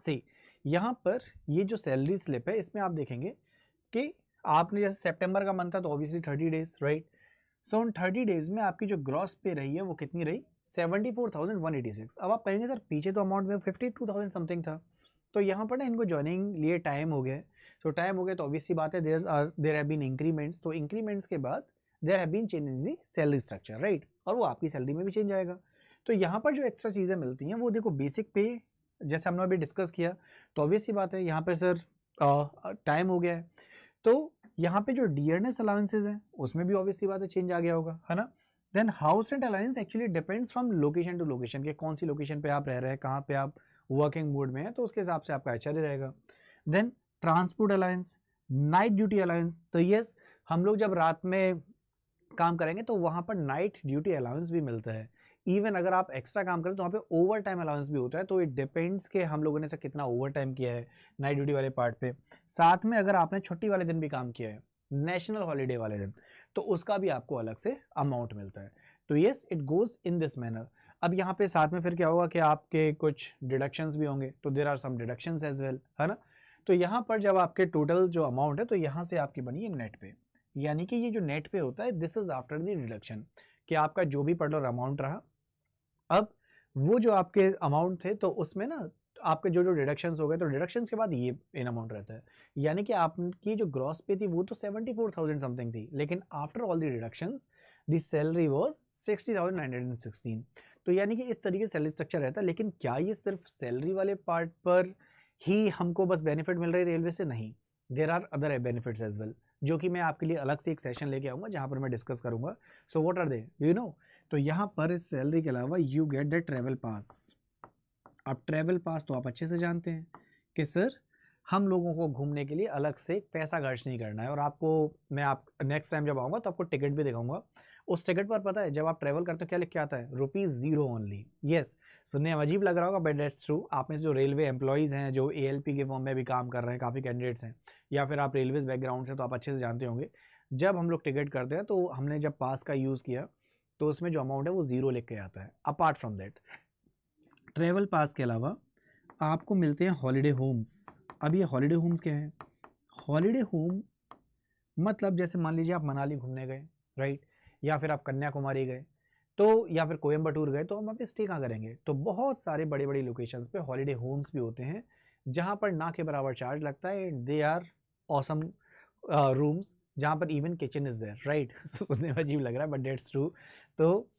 सी यहाँ पर ये जो सैलरी स्लिप है इसमें आप देखेंगे कि आपने जैसे सितंबर का मंथ था तो ऑब्वियसली 30 डेज, राइट। सो उन 30 डेज में आपकी जो ग्रॉस पे रही है वो कितनी रही, 74,186। अब आप कहेंगे सर पीछे तो अमाउंट में 52,000 समथिंग था, तो यहाँ पर ना इनको ज्वाइनिंग लिए टाइम हो गया है। तो टाइम हो गया तो ऑब्वियसली बात है देयर हैव बीन इंक्रीमेंट्स, तो इंक्रीमेंट्स के बाद there have been change in the salary structure, right, और वो आपकी सैलरी में भी चेंज आएगा। तो यहाँ पर जो एक्स्ट्रा चीज़ें मिलती हैं वो देखो बेसिक पे, जैसे हमने अभी डिस्कस किया, तो ऑब्वियसली बात है यहाँ पर सर टाइम हो गया है, तो यहाँ पे जो डियरनेस अलाउंसेज हैं उसमें भी ऑब्वियसली बात है चेंज आ गया होगा, है ना। Then house rent allowance actually depends from location to location, के कौन सी लोकेशन पे आप रह रहे हैं, कहाँ पे आप वर्किंग मोड में है, तो उसके हिसाब से आपका एचआरए रहेगा। Then transport allowance, night duty allowance, तो यस हम लोग जब रात में काम करेंगे तो वहां पर नाइट ड्यूटी अलाउंस भी मिलता है। इवन अगर आप एक्स्ट्रा काम करें तो वहाँ पे ओवर टाइम अलाउंस भी होता है, तो इट डिपेंड्स कि हम लोगों ने से कितना ओवर टाइम किया है नाइट ड्यूटी वाले पार्ट पे। साथ में अगर आपने छुट्टी वाले दिन भी काम किया है, नेशनल हॉलीडे वाले दिन, तो उसका भी आपको अलग से अमाउंट मिलता है। तो yes it goes in this manner. अब यहाँ पे साथ में फिर क्या होगा कि आपके कुछ डिडक्शंस भी होंगे, तो there are some deductions as well, है ना। तो यहाँ पर जब आपके टोटल जो अमाउंट है तो यहाँ से आपकी बनी है नेट पे, यानी कि ये जो नेट पे होता है this is after the deduction, कि आपका जो भी पर्टिकुलर अमाउंट रहा, अब वो जो आपके अमाउंट थे तो उसमें ना आपके जो जो डिडक्शंस हो गए, तो डिडक्शंस के बाद ये इन अमाउंट रहता है। यानी कि आपकी जो ग्रॉस पे थी वो तो 74,000 समथिंग थी, लेकिन after all the deductions the salary was 60,916। तो यानी कि इस तरीके से सैलरी स्ट्रक्चर रहता है। लेकिन क्या ये सिर्फ सैलरी वाले पार्ट पर ही हमको बस बेनिफिट मिल रही है रेलवे से? नहीं, there are other benefits as well, जो कि मैं आपके लिए अलग से एक सेशन लेके आऊंगा जहां पर मैं डिस्कस करूंगा। So what are they, you know. तो यहाँ पर इस सैलरी के अलावा you get the travel pass. अब ट्रेवल पास तो आप अच्छे से जानते हैं कि सर हम लोगों को घूमने के लिए अलग से पैसा खर्च नहीं करना है, और आपको मैं आप नेक्स्ट टाइम जब आऊँगा तो आपको टिकट भी दिखाऊंगा। उस टिकट पर पता है जब आप ट्रेवल करते हो क्या लिख के आता है, ₹0 ओनली। यस, सुनने में अजीब लग रहा होगा बट दैट्स ट्रू। आप में से जो रेलवे एम्प्लॉयज़ हैं जो ALP के फॉर्म में भी काम कर रहे हैं, काफ़ी कैंडिडेट्स हैं, या फिर आप रेलवेज बैकग्राउंड से, तो आप अच्छे से जानते होंगे जब हम लोग टिकट करते हैं तो हमने जब पास का यूज़ किया तो उसमें जो अमाउंट है वो 0 लिख के आता है। अपार्ट फ्रॉम दैट ट्रेवल पास के अलावा आपको मिलते हैं हॉलीडे होम्स। अब ये हॉलीडे होम्स क्या है? हॉलीडे होम मतलब जैसे मान लीजिए आप मनाली घूमने गए, राइट, या फिर आप कन्याकुमारी गए, तो या फिर कोयम्बटूर गए, तो हम वहाँ पे स्टे कहाँ करेंगे? तो बहुत सारे बड़ी बड़ी लोकेशंस पे हॉलीडे होम्स भी होते हैं जहाँ पर ना के बराबर चार्ज लगता है। दे आर ऑसम रूम्स जहाँ पर even kitchen is there, right. सुनने में अजीब लग रहा है बट दैट्स ट्रू। तो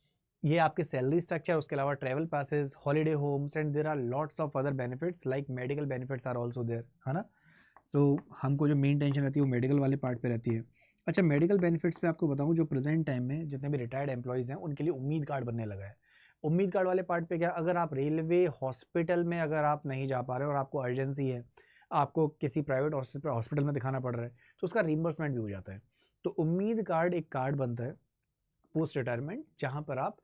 ये आपके सैलरी स्ट्रक्चर, उसके अलावा travel passes, holiday homes, and there are lots of other benefits like medical benefits are also there, है ना। सो हमको जो मेन टेंशन रहती है वो मेडिकल वाले पार्ट पे रहती है। अच्छा, मेडिकल बेनिफिट्स पे आपको बताऊं, जो प्रेजेंट टाइम में जितने भी रिटायर्ड एम्प्लॉयज़ हैं उनके लिए उम्मीद कार्ड बनने लगा है। उम्मीद कार्ड वाले पार्ट पे क्या, अगर आप रेलवे हॉस्पिटल में अगर आप नहीं जा पा रहे और आपको अर्जेंसी है, आपको किसी प्राइवेट हॉस्पिटल में दिखाना पड़ रहा है, तो उसका रिम्बर्समेंट भी हो जाता है। तो उम्मीद कार्ड एक कार्ड बनता है पोस्ट रिटायरमेंट, जहां पर आप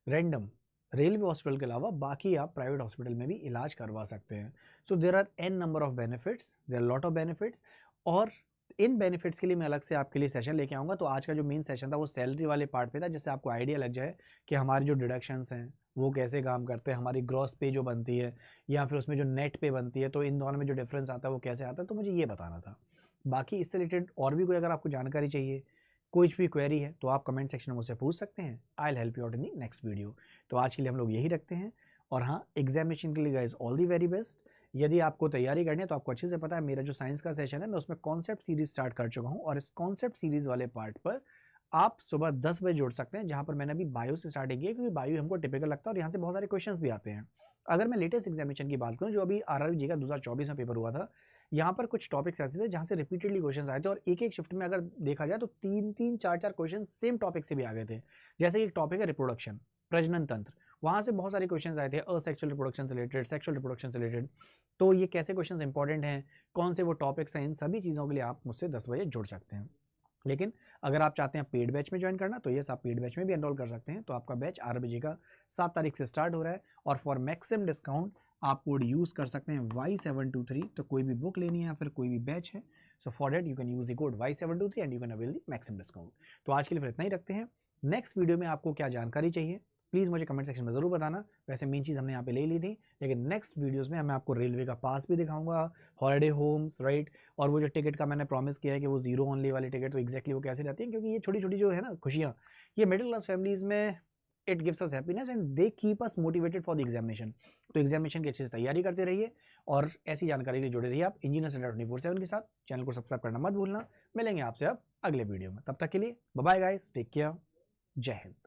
रैंडम रेलवे हॉस्पिटल के अलावा बाकी आप प्राइवेट हॉस्पिटल में भी इलाज करवा सकते हैं। So there are n number of benefits, there are lot of benefits, और इन बेनिफिट्स के लिए मैं अलग से आपके लिए सेशन लेके आऊँगा। तो आज का जो मेन सेशन था वो सैलरी वाले पार्ट पे था, जिससे आपको आइडिया लग जाए कि हमारे जो डिडक्शंस हैं वो कैसे काम करते हैं, हमारी ग्रॉस पे जो बनती है या फिर उसमें जो नेट पे बनती है, तो इन दोनों में जो डिफरेंस आता है वो कैसे आता है, तो मुझे ये बताना था। बाकी इससे रिलेटेड और भी कोई अगर आपको जानकारी चाहिए, कोई भी क्वेरी है, तो आप कमेंट सेक्शन में मुझसे पूछ सकते हैं। I will help you out in the next video. तो आज के लिए हम लोग यही रखते हैं। और हाँ, एग्जामिनेशन के लिए guys all the very best. यदि आपको तैयारी करनी है तो आपको अच्छे से पता है मेरा जो साइंस का सेशन है मैं उसमें कॉन्सेप्ट सीरीज स्टार्ट कर चुका हूँ, और इस कॉन्सेप्ट सीरीज वाले पार्ट पर आप सुबह 10 बजे जुड़ सकते हैं, जहां पर मैंने अभी बायो से स्टार्टिंग की है, क्योंकि बायो हमको टिपिकल लगता है और यहाँ से बहुत सारे क्वेश्चंस भी आते हैं। अगर मैं लेटेस्ट एग्जामिनेशन की बात करूँ, जो अभी RRBJ का 2024 में पेपर हुआ था, यहाँ पर कुछ टॉपिक्स ऐसे थे जहाँ से रिपीटेडली क्वेश्चंस आए थे, और एक एक शिफ्ट में अगर देखा जाए तो 3-3, 4-4 क्वेश्चन सेम टॉपिक से भी आ गए थे। जैसे एक टॉपिक है रिप्रोडक्शन, प्रजनन तंत्र, वहाँ से बहुत सारे क्वेश्चंस आए थे असेक्सुअल रिप्रोडक्शन से रिलेटेड, सेक्सुअल रिप्रोडक्शन से रिलेटेड। तो ये कैसे क्वेश्चंस इंपॉर्टेंट हैं, कौन से वो टॉपिक्स हैं, इन सभी चीज़ों के लिए आप मुझसे 10 बजे जुड़ सकते हैं। लेकिन अगर आप चाहते हैं पेड बैच में ज्वाइन करना, तो यस आप पेड बैच में भी एनरोल कर सकते हैं। तो आपका बैच RRBJ का 7 तारीख से स्टार्ट हो रहा है, और फॉर मैक्सिमम डिस्काउंट आप कोड यूज़ कर सकते हैं Y723। तो कोई भी बुक लेनी है या फिर कोई भी बैच है, so for that you can use the code Y723 and you can avail the maximum discount. तो आज के लिए फिर इतना ही रखते हैं। नेक्स्ट वीडियो में आपको क्या जानकारी चाहिए प्लीज़ मुझे कमेंट सेक्शन में ज़रूर बताना। वैसे मेन चीज़ हमने यहाँ पे ले ली थी, लेकिन नेक्स्ट वीडियोस में मैं आपको रेलवे का पास भी दिखाऊंगा, हॉलिडे होम्स, राइट, और वो जो टिकट का मैंने प्रॉमिस किया है कि वो जीरो ओनली वाली टिकट, तो एक्जैक्टली वो कैसे रहती है, क्योंकि ये छोटी छोटी जो है ना खुशियाँ, ये मिडिल क्लास फैमिलीज में it gives us happiness and they keep us motivated for the examination. तो एग्जामिनेशन की अच्छे से तैयारी करते रहिए और ऐसी जानकारी के लिए जुड़े रहिए आप इंजीनियर्स अड्डा 24/7 के साथ। चैनल को सब्सक्राइब करना मत भूलना। मिलेंगे आपसे अब अगले वीडियो में, तब तक के लिए bye bye guys, take care, Jai Hind.